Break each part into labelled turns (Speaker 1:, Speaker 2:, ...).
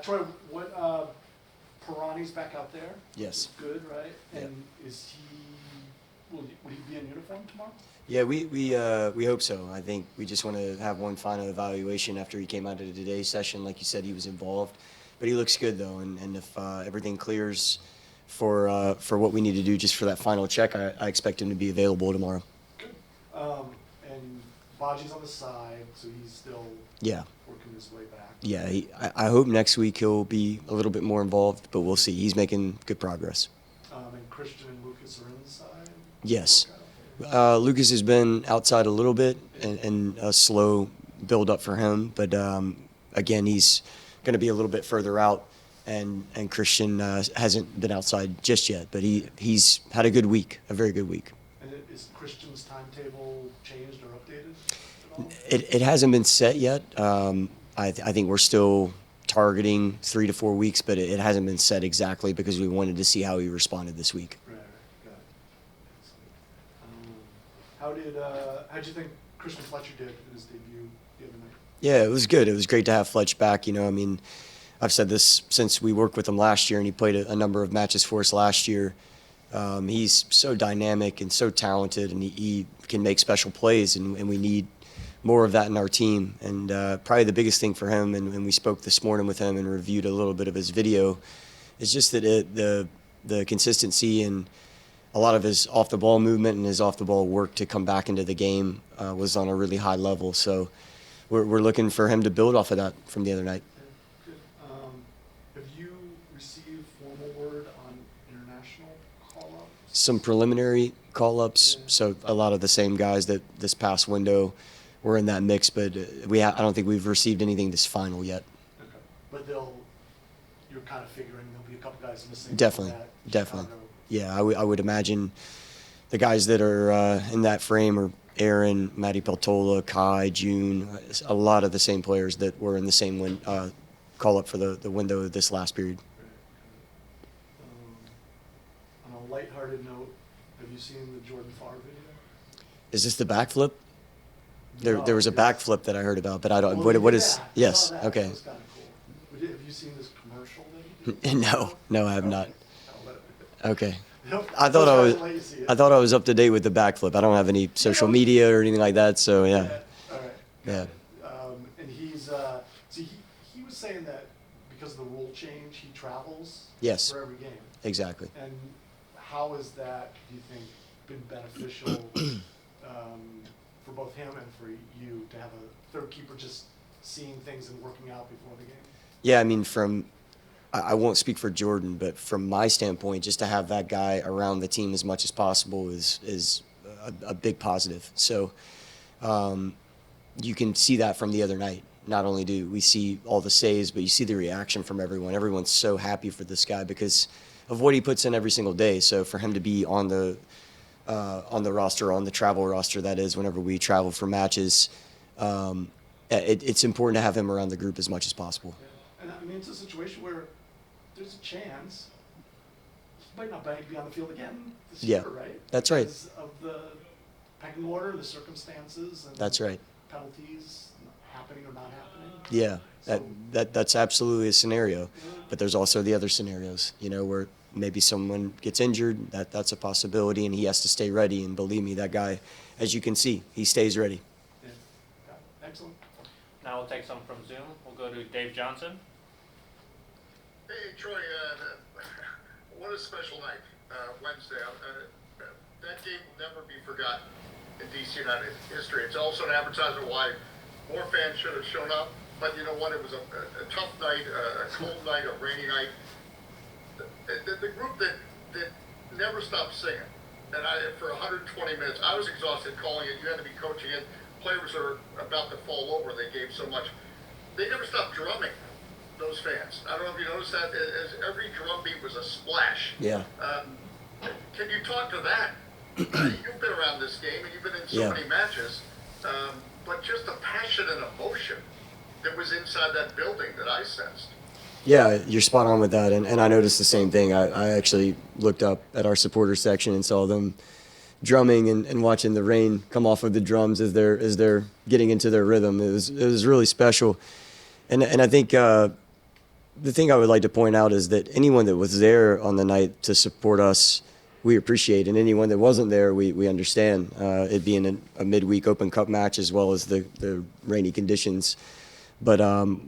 Speaker 1: Troy, what, Pirani's back out there?
Speaker 2: Yes.
Speaker 1: Good, right?
Speaker 2: Yeah.
Speaker 1: And is he, will he be in uniform tomorrow?
Speaker 2: Yeah, we hope so. I think we just want to have one final evaluation after he came out of today's session. Like you said, he was involved, but he looks good though. And if everything clears for what we need to do just for that final check, I expect him to be available tomorrow.
Speaker 1: Good. And Baji's on the side, so he's still
Speaker 2: Yeah.
Speaker 1: working his way back.
Speaker 2: Yeah, I hope next week he'll be a little bit more involved, but we'll see. He's making good progress.
Speaker 1: And Christian and Lucas are inside?
Speaker 2: Yes.
Speaker 1: Okay.
Speaker 2: Lucas has been outside a little bit and a slow build up for him, but again, he's going to be a little bit further out, and Christian hasn't been outside just yet, but he's had a good week, a very good week.
Speaker 1: And is Christian's timetable changed or updated at all?
Speaker 2: It hasn't been set yet. I think we're still targeting 3 to 4 weeks, but it hasn't been set exactly because we wanted to see how he responded this week.
Speaker 1: Right, got it. Excellent. How'd you think Christian Fletcher did in his debut the other night?
Speaker 2: Yeah, it was good. It was great to have Fletch back. You know, I mean, I've said this since we worked with him last year, and he played a number of matches for us last year. He's so dynamic and so talented, and he can make special plays, and we need more of that in our team. And probably the biggest thing for him, and we spoke this morning with him and reviewed a little bit of his video, is just that the consistency and a lot of his off-the-ball movement and his off-the-ball work to come back into the game was on a really high level. So we're looking for him to build off of that from the other night.
Speaker 1: Good. Have you received formal word on international call-ups?
Speaker 2: Some preliminary call-ups,
Speaker 1: Yeah.
Speaker 2: so a lot of the same guys that this past window were in that mix, but I don't think we've received anything this final yet.
Speaker 1: Okay. But you're kind of figuring there'll be a couple guys missing.
Speaker 2: Definitely,
Speaker 1: from that
Speaker 2: definitely.
Speaker 1: Chicago.
Speaker 2: Yeah, I would imagine the guys that are in that frame are Aaron, Matty Peltola, Kai, June, a lot of the same players that were in the same call-up for the window of this last period.
Speaker 1: On a lighthearted note, have you seen the Jordan Farr video?
Speaker 2: Is this the backflip?
Speaker 1: No,
Speaker 2: There was a
Speaker 1: it's-
Speaker 2: backflip that I heard about, but I don't.
Speaker 1: Well,
Speaker 2: What
Speaker 1: he did
Speaker 2: is?
Speaker 1: that. I
Speaker 2: Yes.
Speaker 1: saw that.
Speaker 2: Okay.
Speaker 1: That was kind of cool. Have you seen this commercial that he did?
Speaker 2: No, I have not.
Speaker 1: I'll let it-
Speaker 2: Okay.
Speaker 1: Nope,
Speaker 2: I thought
Speaker 1: those guys let you see it.
Speaker 2: I thought I was up to date with the backflip. I don't have any social media or anything like that, so yeah.
Speaker 1: All right.
Speaker 2: Yeah.
Speaker 1: And he's see he was saying that because of the rule change, he travels
Speaker 2: Yes.
Speaker 1: for every game.
Speaker 2: Exactly.
Speaker 1: And how has that, do you think, been beneficial for both him and for you to have a third keeper just seeing things and working out before the game?
Speaker 2: Yeah, I mean, I won't speak for Jordan, but from my standpoint, just to have that guy around the team as much as possible is a big positive. So you can see that from the other night. Not only do we see all the saves, but you see the reaction from everyone. Everyone's so happy for this guy because of what he puts in every single day. So for him to be on the roster, on the travel roster, that is, whenever we travel for matches, it's important to have him around the group as much as possible.
Speaker 1: Yeah. And I mean, it's a situation where there's a chance he might not be on the field again this
Speaker 2: Yeah,
Speaker 1: year, right?
Speaker 2: that's right.
Speaker 1: Because of the pecking order, the circumstances, and
Speaker 2: That's right.
Speaker 1: penalties happening or not happening.
Speaker 2: Yeah,
Speaker 1: So-
Speaker 2: that's absolutely a scenario, but there's also the other scenarios, you know, where maybe someone gets injured. That's a possibility, and he has to stay ready. And believe me, that guy, as you can see, he stays ready.
Speaker 1: Yeah. Got it. Excellent.
Speaker 3: Now we'll take some from Zoom. We'll go to Dave Johnson.
Speaker 4: Hey, Troy, what a special night, Wednesday. That game will never be forgotten in DC United history. It's also an advertisement why more fans should have shown up. But you know what? It was a tough night, a cold night, a rainy night. The group that never stopped singing, and for 120 minutes, I was exhausted calling it. You had to be coaching it. Players are about to fall over. They gave so much. They never stopped drumming. Those fans. I don't know if you noticed that. As every drum beat was a splash.
Speaker 2: Yeah.
Speaker 4: Can you talk to that? You've been around this game and you've been in so many matches, but just the passion and emotion that was inside that building that I sensed.
Speaker 2: Yeah, you're spot on with that, and I noticed the same thing. I actually looked up at our supporter section and saw them drumming and watching the rain come off of the drums as they're getting into their rhythm. It was really special, and I think the thing I would like to point out is that anyone that was there on the night to support us, we appreciate, and anyone that wasn't there, we understand. It being a midweek Open Cup match as well as the rainy conditions. But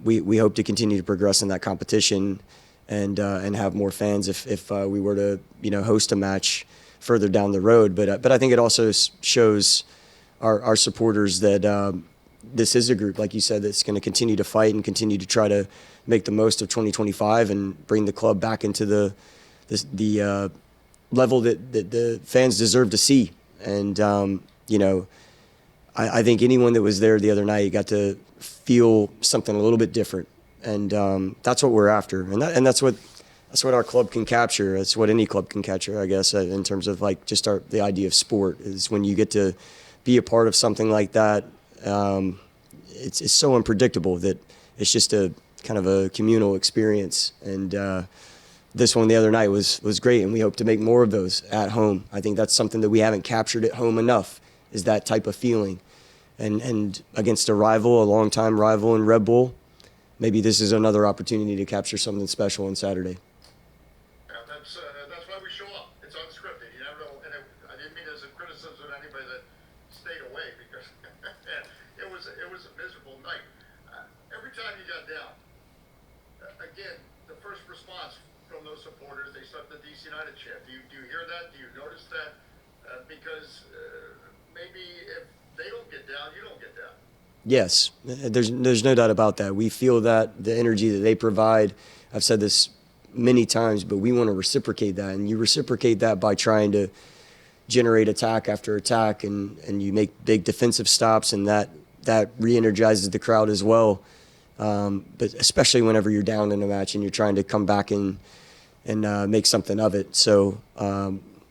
Speaker 2: we hope to continue to progress in that competition and have more fans if we were to host a match further down the road. But I think it also shows our supporters that this is a group, like you said, that's going to continue to fight and continue to try to make the most of 2025 and bring the club back into the level that the fans deserve to see. And I think anyone that was there the other night got to feel something a little bit different, and that's what we're after, and that's what our club can capture. That's what any club can capture, I guess, in terms of like just the idea of sport is when you get to be a part of something like that. It's so unpredictable that it's just a kind of a communal experience, and this one the other night was great, and we hope to make more of those at home. I think that's something that we haven't captured at home enough, is that type of feeling. And against a rival, a longtime rival in Red Bull, maybe this is another opportunity to capture something special on Saturday.
Speaker 4: Yeah, that's why we show up. It's unscripted. You never know. And I didn't mean it as a criticism of anybody that stayed away, because it was a miserable night. Every time you got down, again, the first response from those supporters, they stuck the DC United chant. Do you hear that? Do you notice that? Because maybe if they don't get down, you don't get down.
Speaker 2: Yes, there's no doubt about that. We feel that the energy that they provide. I've said this many times, but we want to reciprocate that, and you reciprocate that by trying to generate attack after attack, and you make big defensive stops, and that re-energizes the crowd as well. But especially whenever you're down in a match and you're trying to come back and make something of it. So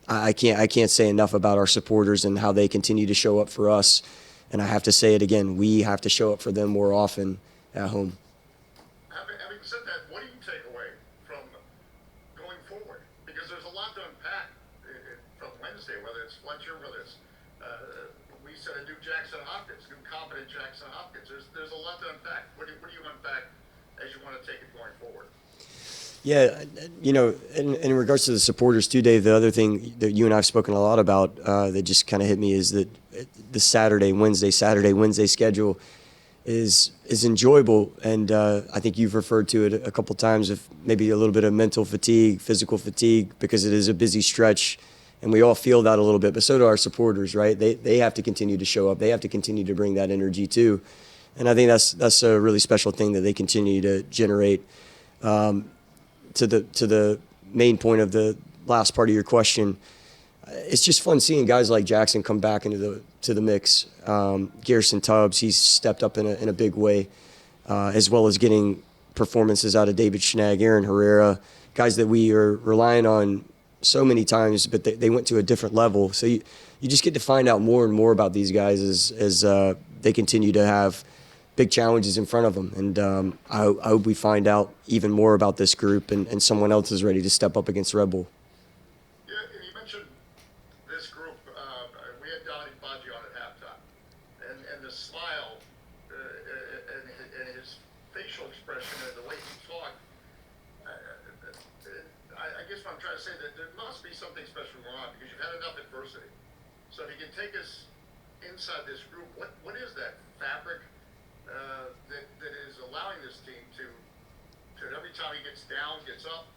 Speaker 2: I can't say enough about our supporters and how they continue to show up for us. And I have to say it again, we have to show up for them more often at home.
Speaker 4: Having said that, what do you take away from going forward? Because there's a lot to unpack from Wednesday, whether it's Fletcher, whether it's we said a new Jackson Hopkins, new competent Jackson Hopkins. There's a lot to unpack. What do you unpack as you want to take it going forward?
Speaker 2: Yeah, in regards to the supporters too, Dave, the other thing that you and I have spoken a lot about that just kind of hit me is that the Saturday, Wednesday schedule is enjoyable. And I think you've referred to it a couple times of maybe a little bit of mental fatigue, physical fatigue, because it is a busy stretch. And we all feel that a little bit, but so do our supporters, right? They have to continue to show up. They have to continue to bring that energy too. And I think that's a really special thing that they continue to generate. To the main point of the last part of your question, it's just fun seeing guys like Jackson come back into the mix. Garrison Tubbs, he's stepped up in a big way, as well as getting performances out of David Schnagg, Aaron Herrera, guys that we are relying on so many times, but they went to a different level. So you just get to find out more and more about these guys as they continue to have big challenges in front of them. And I hope we find out even more about this group and someone else is ready to step up against Red Bull.
Speaker 4: Yeah, and you mentioned this group. We had Donnie Baggio on at halftime. And the smile and his facial expression and the way he talked, I guess what I'm trying to say, that there must be something special going on, because you've had enough adversity. So if you can take us inside this group, what is that fabric that is allowing this team to every time he gets down, gets up?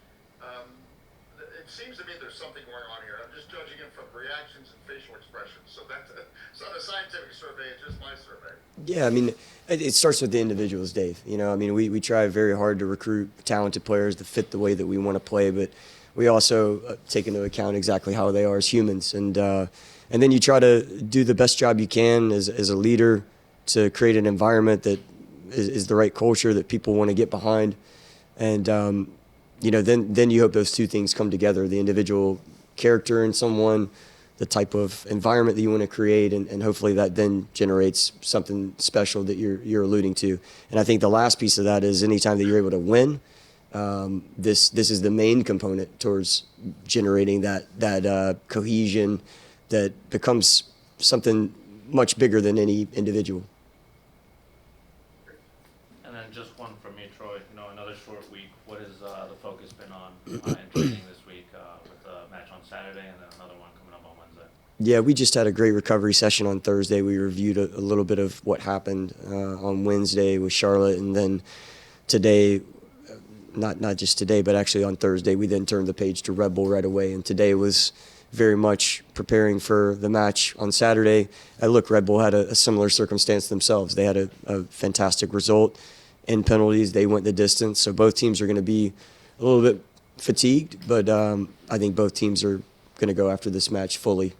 Speaker 4: It seems to me there's something going on here. I'm just judging him from reactions and facial expressions. So it's not a scientific survey, it's just my survey.
Speaker 2: Yeah, I mean, it starts with the individuals, Dave. We try very hard to recruit talented players to fit the way that we want to play, but we also take into account exactly how they are as humans. And then you try to do the best job you can as a leader to create an environment that is the right culture that people want to get behind. And, then you hope those two things come together, the individual character in someone, the type of environment that you want to create, and hopefully that then generates something special that you're alluding to. And I think the last piece of that is anytime that you're able to win, this is the main component towards generating that cohesion that becomes something much bigger than any individual.
Speaker 3: And then just one from me, Troy. Another short week what has the focus been on in training this week with the match on Saturday and then another one coming up on Wednesday?
Speaker 2: Yeah, we just had a great recovery session on Thursday. We reviewed a little bit of what happened on Wednesday with Charlotte, and then today, not just today, but actually on Thursday, we then turned the page to Red Bull right away. And today was very much preparing for the match on Saturday. Look, Red Bull had a similar circumstance themselves. They had a fantastic result in penalties. They went the distance. So both teams are going to be a little bit fatigued, but I think both teams are going to go after this match fully.